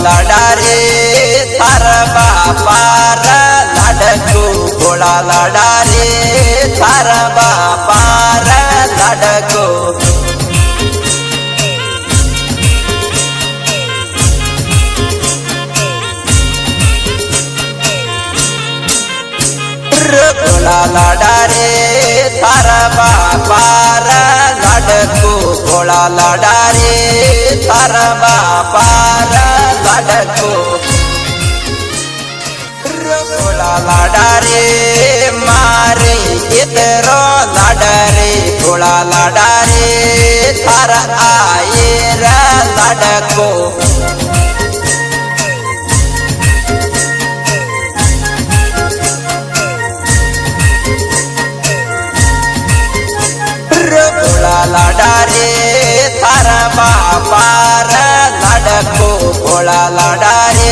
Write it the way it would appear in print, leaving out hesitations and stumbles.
लाडा रे थार बापार लाडको भोळा लाडा रे थार बापार लाडको भोळा लाडा रे थार बापार लाडको भोळा लाडा रे थार बापार लाडको भोळा लाडा रे मारे इतरो लाडा रे भोळा लाडा रे थार आयर लाडको भोळा लाडा रे थार बापार लाडको भोळा लाडा रे